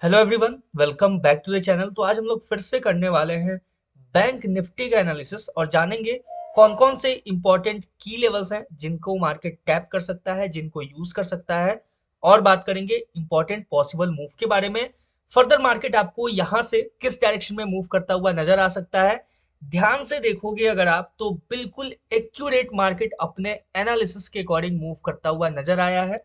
Hello everyone, welcome back to the channel. तो आज हम लोग फिर से करने वाले हैं बैंक निफ्टी का एनालिसिस और जानेंगे कौन कौन से इंपॉर्टेंट की लेवल्स हैं जिनको मार्केट टैप कर सकता है, जिनको यूज कर सकता है। और बात करेंगे इंपॉर्टेंट पॉसिबल मूव के बारे में। फर्दर मार्केट आपको यहाँ से किस डायरेक्शन में मूव करता हुआ नजर आ सकता है। ध्यान से देखोगे अगर आप तो बिल्कुल एक्यूरेट मार्केट अपने एनालिसिस के अकॉर्डिंग मूव करता हुआ नजर आया है।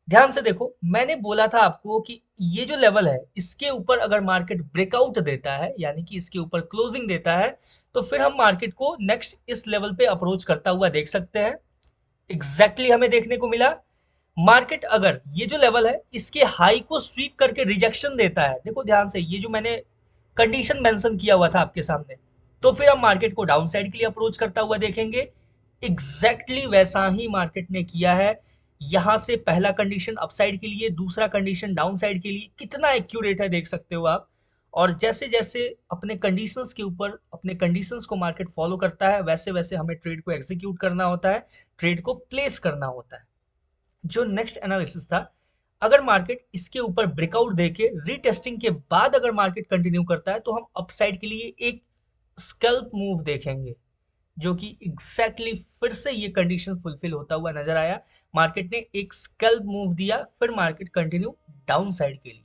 ध्यान से देखो, मैंने बोला था आपको कि ये जो लेवल है इसके ऊपर अगर मार्केट ब्रेकआउट देता है यानी कि इसके ऊपर क्लोजिंग देता है तो फिर हम मार्केट को नेक्स्ट इस लेवल पे अप्रोच करता हुआ देख सकते हैं। एग्जैक्टली हमें देखने को मिला। मार्केट अगर ये जो लेवल है इसके हाई को स्वीप करके रिजेक्शन देता है, देखो ध्यान से, ये जो मैंने कंडीशन मेंशन किया हुआ था आपके सामने, तो फिर हम मार्केट को डाउन साइड के लिए अप्रोच करता हुआ देखेंगे। एग्जैक्टली वैसा ही मार्केट ने किया है। यहां से पहला कंडीशन अपसाइड के लिए, दूसरा कंडीशन डाउन साइड के लिए, कितना एक्यूरेट है देख सकते हो आप। और जैसे जैसे अपने कंडीशंस के ऊपर अपने कंडीशंस को मार्केट फॉलो करता है वैसे वैसे हमें ट्रेड को एग्जीक्यूट करना होता है, ट्रेड को प्लेस करना होता है। जो नेक्स्ट एनालिसिस था, अगर मार्केट इसके ऊपर ब्रेकआउट देके रीटेस्टिंग के बाद अगर मार्केट कंटिन्यू करता है तो हम अपसाइड के लिए एक स्कैल्प मूव देखेंगे, जो कि एग्जैक्टली फिर से ये कंडीशन फुलफिल होता हुआ नजर आया। मार्केट ने एक स्कैल्प मूव दिया, फिर मार्केट कंटिन्यू डाउन साइड के लिए।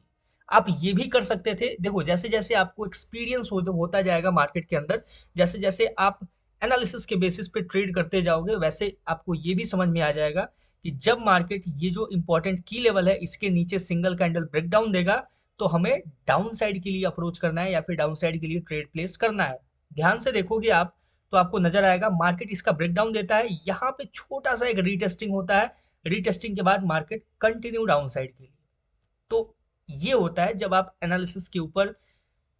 आप ये भी कर सकते थे, देखो जैसे जैसे आपको एक्सपीरियंस होता जाएगा मार्केट के अंदर, जैसे जैसे आप एनालिसिस के बेसिस पे ट्रेड करते जाओगे वैसे आपको ये भी समझ में आ जाएगा कि जब मार्केट ये जो इंपॉर्टेंट की लेवल है इसके नीचे सिंगल कैंडल ब्रेकडाउन देगा तो हमें डाउन साइड के लिए अप्रोच करना है या फिर डाउन साइड के लिए ट्रेड प्लेस करना है। ध्यान से देखोगे आप तो आपको नजर आएगा मार्केट इसका ब्रेकडाउन देता है, यहाँ पे छोटा सा एक रीटेस्टिंग होता है, रीटेस्टिंग के बाद मार्केट कंटिन्यू डाउन साइड के लिए। तो ये होता है जब आप एनालिसिस के ऊपर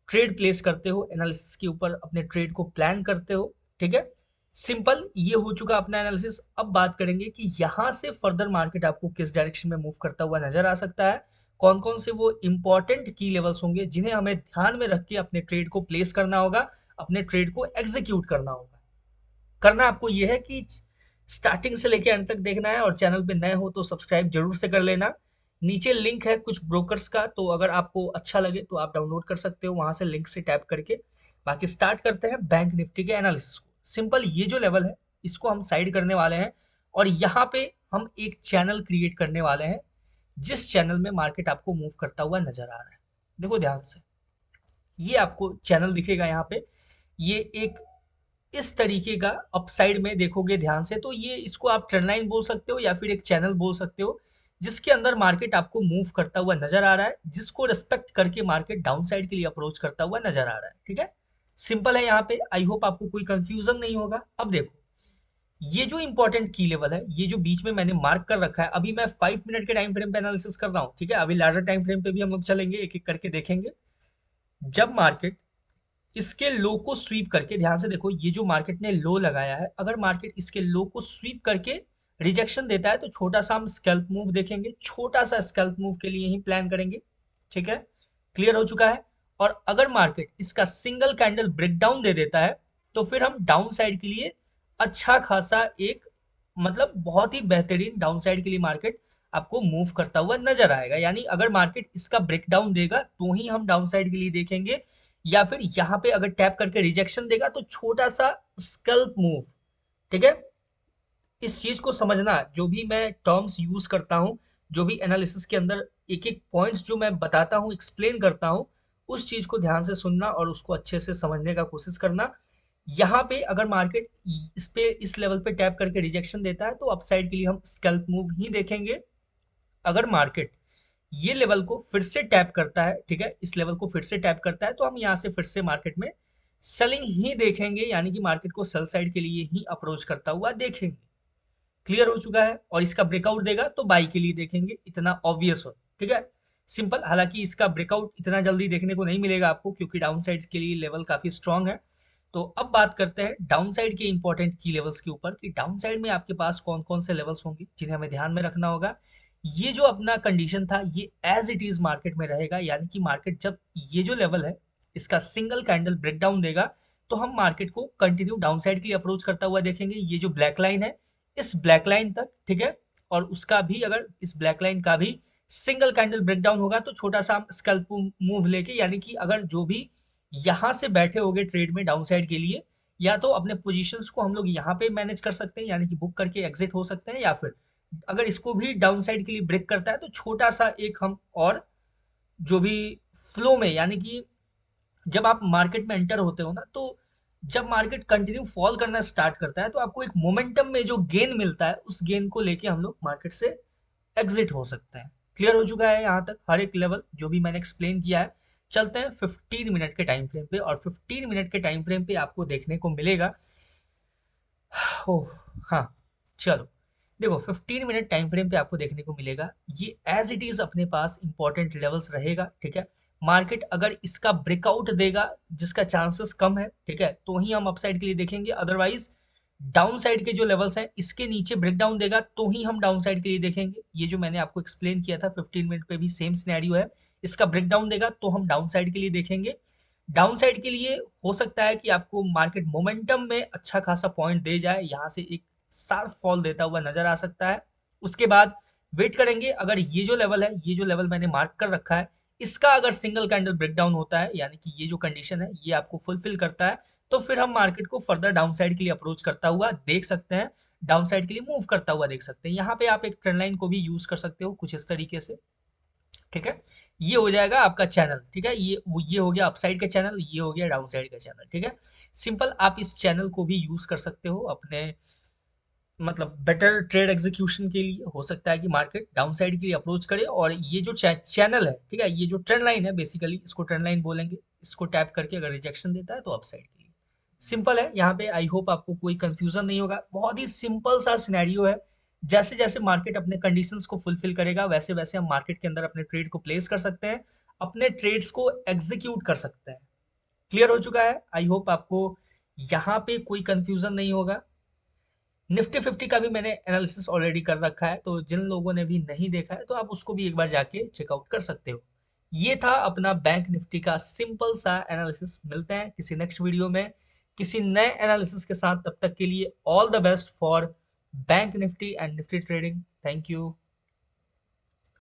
ट्रेड प्लेस करते हो, एनालिसिस के ऊपर अपने ट्रेड को प्लान करते हो। ठीक है, सिंपल ये हो चुका अपना एनालिसिस। अब बात करेंगे कि यहाँ से फर्दर मार्केट आपको किस डायरेक्शन में मूव करता हुआ नजर आ सकता है, कौन कौन से वो इंपॉर्टेंट की लेवल्स होंगे जिन्हें हमें ध्यान में रख के अपने ट्रेड को प्लेस करना होगा, अपने ट्रेड को एग्जीक्यूट करना होगा। करना आपको ये है कि स्टार्टिंग से लेकर एंड तक देखना है और चैनल पे नए हो तो सब्सक्राइब जरूर से कर लेना। नीचे लिंक है कुछ ब्रोकर्स का, तो अगर आपको अच्छा लगे तो आप डाउनलोड कर सकते हो वहां से, लिंक से टैप करके। बाकी स्टार्ट करते हैं बैंक निफ्टी के एनालिसिस को। सिंपल, ये जो लेवल है इसको हम साइड करने वाले हैं और यहाँ पे हम एक चैनल क्रिएट करने वाले हैं जिस चैनल में मार्केट आपको मूव करता हुआ नजर आ रहा है। देखो ध्यान से, ये आपको चैनल दिखेगा यहाँ पे। ये एक इस तरीके का अपसाइड में देखोगे ध्यान से तो ये, इसको आप ट्रेंड लाइन बोल सकते हो या फिर एक चैनल बोल सकते हो, जिसके अंदर मार्केट आपको मूव करता हुआ नजर आ रहा है, जिसको रिस्पेक्ट करके मार्केट डाउन साइड के लिए अप्रोच करता हुआ नजर आ रहा है। ठीक है, सिंपल है यहाँ पे। आई होप आपको कोई कंफ्यूजन नहीं होगा। अब देखो, ये जो इंपॉर्टेंट की लेवल है, ये जो बीच में मैंने मार्क कर रखा है, अभी मैं 5 मिनट के टाइम फ्रेम पे एनालिसिस कर रहा हूँ। ठीक है, अभी लार्जर टाइम फ्रेम पे भी हम लोग चलेंगे, एक एक करके देखेंगे। जब मार्केट इसके लो को स्वीप करके, ध्यान से देखो, ये जो मार्केट ने लो लगाया है, अगर मार्केट इसके लो को स्वीप करके रिजेक्शन देता है तो छोटा सा हम स्कैल्प मूव देखेंगे, छोटा सा स्कैल्प मूव के लिए ही प्लान करेंगे। ठीक है, क्लियर हो चुका है। और अगर मार्केट इसका सिंगल कैंडल ब्रेकडाउन दे देता है तो फिर हम डाउन साइड के लिए अच्छा खासा एक, मतलब बहुत ही बेहतरीन डाउन साइड के लिए मार्केट आपको मूव करता हुआ नजर आएगा। यानी अगर मार्केट इसका ब्रेकडाउन देगा तो ही हम डाउन साइड के लिए देखेंगे, या फिर यहाँ पे अगर टैप करके रिजेक्शन देगा तो छोटा सा स्कल्प मूव। ठीक है, इस चीज को समझना, जो भी मैं टर्म्स यूज करता हूँ, जो भी एनालिसिस के अंदर एक एक पॉइंट्स जो मैं बताता हूँ, एक्सप्लेन करता हूँ, उस चीज को ध्यान से सुनना और उसको अच्छे से समझने का कोशिश करना। यहाँ पे अगर मार्केट इस पे इस लेवल पे टैप करके रिजेक्शन देता है तो अपसाइड के लिए हम स्कैल्प मूव ही देखेंगे। अगर मार्केट ये लेवल को फिर से टैप करता है, ठीक है, इस लेवल को फिर से टैप करता है तो हम यहाँ से फिर से मार्केट में सेलिंग ही देखेंगे, यानी कि मार्केट को सेल साइड के लिए ही अप्रोच करता हुआ देखेंगे। क्लियर हो चुका है। और इसका ब्रेकआउट देगा तो बाई के लिए देखेंगे, इतना ऑब्वियस हो। ठीक है, सिंपल। हालांकि इसका ब्रेकआउट इतना जल्दी देखने को नहीं मिलेगा आपको क्योंकि डाउन साइड के लिए लेवल काफी स्ट्रांग है। तो अब बात करते हैं डाउन साइड के इंपॉर्टेंट की लेवल्स के ऊपर कि डाउन साइड में आपके पास कौन कौन से लेवल्स होंगे जिन्हें हमें ध्यान में रखना होगा। ये जो अपना कंडीशन था ये एज इट इज मार्केट में रहेगा, यानी कि मार्केट जब ये जो लेवल है इसका सिंगल कैंडल ब्रेकडाउन देगा तो हम मार्केट को कंटिन्यू डाउन साइड के लिए अप्रोच करता हुआ देखेंगे। ये जो ब्लैक लाइन है, इस ब्लैक लाइन तक, ठीक है, और उसका भी, अगर इस ब्लैक लाइन का भी सिंगल कैंडल ब्रेकडाउन होगा तो छोटा सा स्कैल्प मूव लेके, यानी कि अगर जो भी यहाँ से बैठे होगे ट्रेड में डाउन साइड के लिए, या तो अपने पोजीशंस को हम लोग यहाँ पे मैनेज कर सकते हैं, यानी कि बुक करके एग्जिट हो सकते हैं, या फिर अगर इसको भी डाउन साइड के लिए ब्रेक करता है तो छोटा सा एक हम और जो भी फ्लो में, यानी कि जब आप मार्केट में एंटर होते हो ना, तो जब मार्केट कंटिन्यू फॉल करना स्टार्ट करता है तो आपको एक मोमेंटम में जो गेन मिलता है उस गेन को लेके हम लोग मार्केट से एग्जिट हो सकते हैं। क्लियर हो चुका है यहाँ तक हर एक लेवल जो भी मैंने एक्सप्लेन किया है। चलते हैं 15 मिनट के टाइम फ्रेम पे, और 15 मिनट के टाइम फ्रेम पे आपको देखने को मिलेगा, ओह हाँ, चलो देखो 15 मिनट टाइम फ्रेम पे आपको देखने को मिलेगा ये एज इट इज अपने पास इंपॉर्टेंट लेवल्स रहेगा, ठीक है। मार्केट अगर इसका ब्रेकआउट देगा, जिसका चांसेस कम है, ठीक है, तो ही हम अपसाइड के लिए देखेंगे, अदरवाइज डाउन साइड के जो लेवल्स हैं इसके नीचे ब्रेकडाउन देगा तो ही हम डाउन साइड के लिए देखेंगे। ये जो मैंने आपको एक्सप्लेन किया था 15 मिनट पे भी सेम सिनेरियो है, इसका ब्रेकडाउन देगा तो हम डाउन साइड के लिए देखेंगे। डाउन साइड के लिए हो सकता है कि आपको मार्केट मोमेंटम में अच्छा खासा पॉइंट दे जाए, यहाँ से एक शार्प फॉल देता हुआ नजर आ सकता है। उसके बाद वेट करेंगे, अगर ये जो लेवल है, ये जो लेवल मैंने मार्क कर रखा है, इसका अगर सिंगल कैंडल ब्रेकडाउन होता है, यानी कि ये जो कंडीशन है ये आपको फुलफिल करता है, तो फिर हम मार्केट को फर्दर डाउन साइड के लिए अप्रोच करता हुआ देख सकते हैं, डाउन साइड के लिए मूव करता हुआ देख सकते हैं। यहाँ पे आप एक ट्रेंड लाइन को भी यूज कर सकते हो कुछ इस तरीके से, ठीक है। ये हो जाएगा आपका चैनल, ठीक है, ये हो गया अपसाइड का चैनल, ये हो गया डाउन साइड का चैनल, ठीक है। सिंपल आप इस चैनल को भी यूज कर सकते हो अपने मतलब बेटर ट्रेड एग्जीक्यूशन के लिए। हो सकता है कि मार्केट डाउन साइड के लिए अप्रोच करे, और ये जो चैनल है, ठीक है, ये जो ट्रेंड लाइन है, बेसिकली इसको ट्रेंड लाइन बोलेंगे, इसको टैप करके अगर रिजेक्शन देता है तो अपसाइड के लिए। सिंपल है यहाँ पे, आई होप आपको कोई कंफ्यूजन नहीं होगा, बहुत ही सिंपल सा सिनेरियो है। जैसे जैसे मार्केट अपने कंडीशंस को फुलफिल करेगा वैसे वैसे हम मार्केट के अंदर अपने ट्रेड को प्लेस कर सकते हैं, अपने ट्रेड्स को एग्जीक्यूट कर सकते हैं। क्लियर हो चुका है, आई होप आपको यहाँ पे कोई कंफ्यूजन नहीं होगा। निफ्टी 50 का भी मैंने एनालिसिस ऑलरेडी कर रखा है, तो जिन लोगों ने भी नहीं देखा है तो आप उसको भी एक बार जाके चेकआउट कर सकते हो। ये था अपना बैंक निफ्टी का सिंपल सा एनालिसिस। मिलते हैं किसी नेक्स्ट वीडियो में किसी नए एनालिसिस के साथ, तब तक के लिए all the best for bank Nifty and Nifty trading. Thank you.